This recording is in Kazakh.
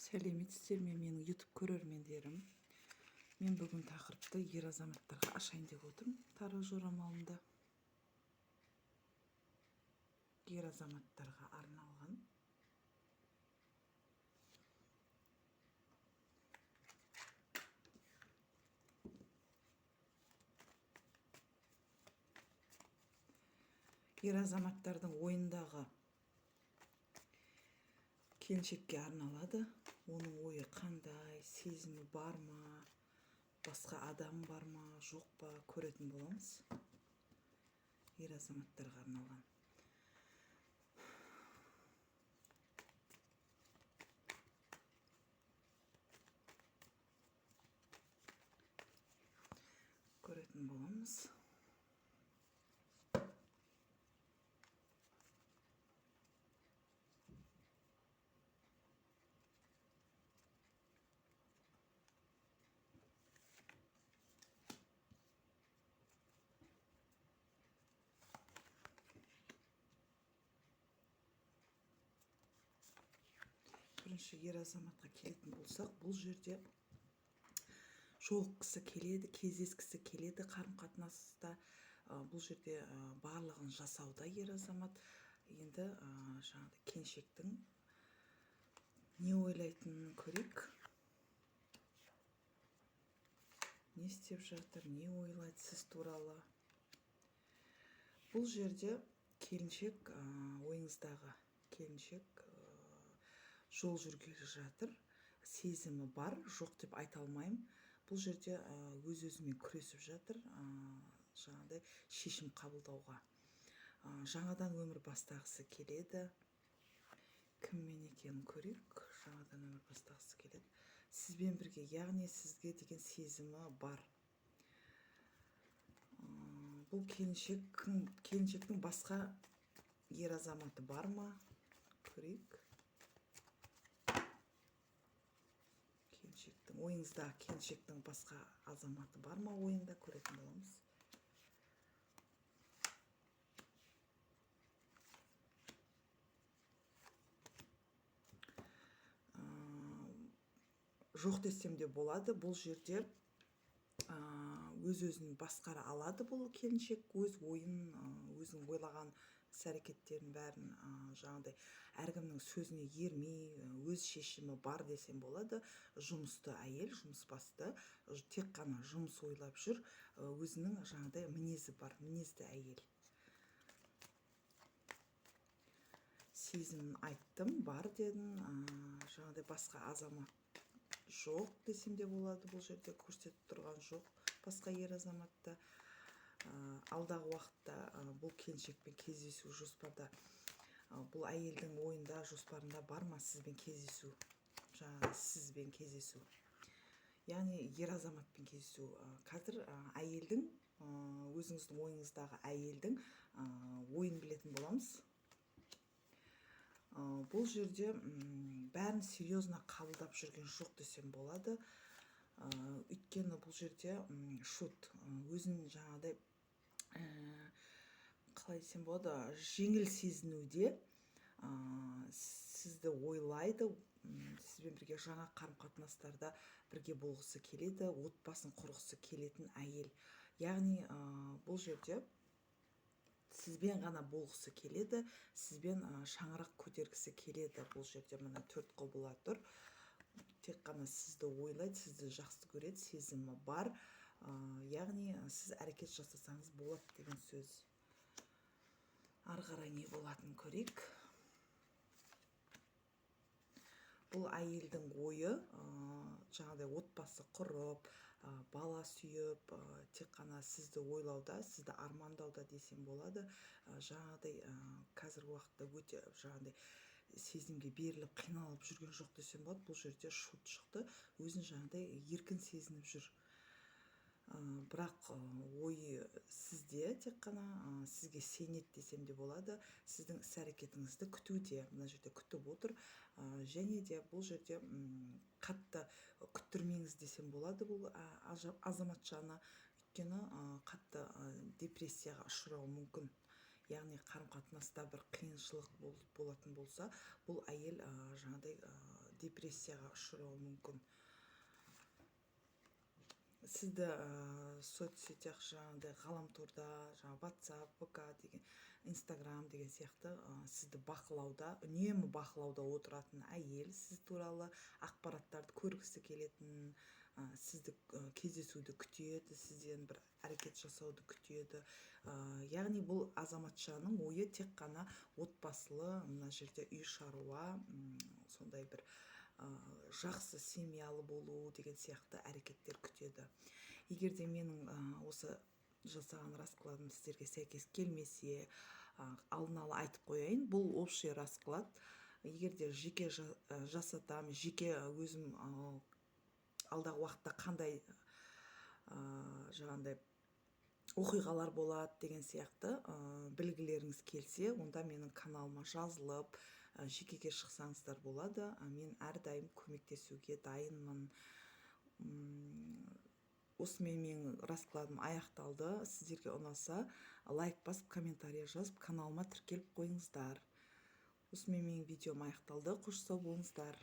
Сәлеметсіздер ме менің YouTube көрермендерім. Мен бүгін тақырыпты ер азаматтарға ашайын деп отырмын. Тары жорамалында ер азаматтарға арналған. Ер азаматтардың ойындағы келіншекке арналады. Оның ойы қандай, сезімі бар ма, басқа адам бар ма, жоқ па, көретін боламыз. Ер азаматтарға арналған. Көретін боламыз. Бірінші ер азаматқа келетін болсақ, бұл жерде жолыққысы келеді, кездескісі келеді қарым-қатынаста. Бұл жерде барлығын жасауда ер азамат. Енді жаңағы келіншектің не ойлайтынын көрейік. Не істеп жатыр, не ойлайды сіз туралы. Бұл жерде келіншек, ойыңыздағы келіншек жол жүргелі жатыр. Сезімі бар, жоқ деп айта алмаймын. Бұл жерде өз-өзімен күресіп жатыр, жаңағыдай шешім қабылдауға. Жаңадан өмір бастағысы келеді. Кіммен екенін көрейік. Жаңадан өмір бастағысы келеді. Сізбен бірге, яғни сізге деген сезімі бар. Бұл келіншектің басқа ер азаматы бар ма? Көрейік. Ойыңызда келіншектің басқа азаматы бар ма? Ойында көретін боламыз. Жоқ десем де болады. Бұл жерде өз-өзін басқара алады бұл келіншек. Өз ойын, өзінің ойлаған іс-әрекеттерін бәрін жаңағыдай әркімнің сөзіне ермей, өз шешімі бар десем болады. Жұмысты әйел, жұмысбасты, тек қана жұмыс ойлап жүр. Өзінің жаңағыдай мінезі бар, мінезді әйел. Сезімін айттым, бар дедім. Жаңағыдай басқа азамат жоқ десем де болады. Бұл жерде көрсетіп тұрған жоқ басқа ер азаматта. Алдағы уақытта бұл келіншекпен кездесу жоспарда. Бұл әйелдің ойында, жоспарында бар ма сізбен кездесу? Жаңағы сізбен кездесу. Яғни ер азаматпен кездесу. Қазір әйелдің, өзіңіздің ойыңыздағы әйелдің ойын білетін боламыз. Бұл жерде бәрін серьезно қабылдап жүрген жоқ десем болады. Өйткені бұл жерде шут, өзін жаңағыдай қалай десем болады, жеңіл сезінуде, сізді ойлайды, сізбен бірге жаңа қарым-қатынастарда бірге болғысы келеді, отбасын құрғысы келетін әйел. Яғни бұл жерде сізбен ғана болғысы келеді, сізбен шаңырақ көтергісі келеді. Бұл жерде мына 4 құбыла тұр. Тек қана сізді ойлайды, сізді жақсы көреді, сезімі бар. Яғни сіз әрекет жасасаңыз болады деген сөз. Ары қарай не болатын көрейік. Бұл әйелдің ойы, жаңағыдай отбасы құрып, бала сүйіп, тек қана сізді ойлауда, сізді армандауда десем болады. Жаңағыдай қазіргі уақытта өте жаңағыдай сезімге беріліп, қиналып жүрген жоқ десем болады. Бұл жерде шут шықты, өзін жаңағыдай еркін сезініп жүр. Бірақ ойы сізде, тек қана сізге сенеді десем де болады. Сіздің іс-әрекетіңізді күтуде, мына жерде күтіп отыр. Және де бұл жерде қатты күттірмеңіз десем болады бұл азаматшаны. Өйткені қатты депрессияға ұшырауы мүмкін. Яғни қарым-қатынаста бір қиыншылық болатын болса, бұл әйел жаңағыдай депрессияға ұшырауы мүмкін. Сізді соцсетях жаңағыдай ғаламторда, жаңағы WhatsApp, ВК деген, Instagram деген сияқты сізді бақылауда, үнемі бақылауда отыратын әйел сіз туралы ақпараттарды көргісі келетін, сізді кездесуді күтеді, сізден бір әрекет жасауды күтеді. Яғни бұл азаматшаның ойы тек қана отбасылы, мына жерде үй шаруа, сондай бір жақсы семьялы болу деген сияқты әрекеттер күтеді. Егер де менің осы жасаған раскладым сіздерге сәйкес келмесе, алдын ала айтып қояйын, бұл общий расклад. Егер де жеке жасатам, жеке өзім алдағы уақытта қандай жаңағындай оқиғалар болады деген сияқты білгілеріңіз келсе, онда менің каналыма жазылып жекеге шықсаңыздар болады. Мен әрдайым көмектесуге дайынмын. Осымен менің раскладым аяқталды. Сіздерге ұнаса, лайк басып, комментарий жазып, каналыма тіркеліп қойыңыздар. Осымен менің видеом аяқталды. Қош сау болыңыздар.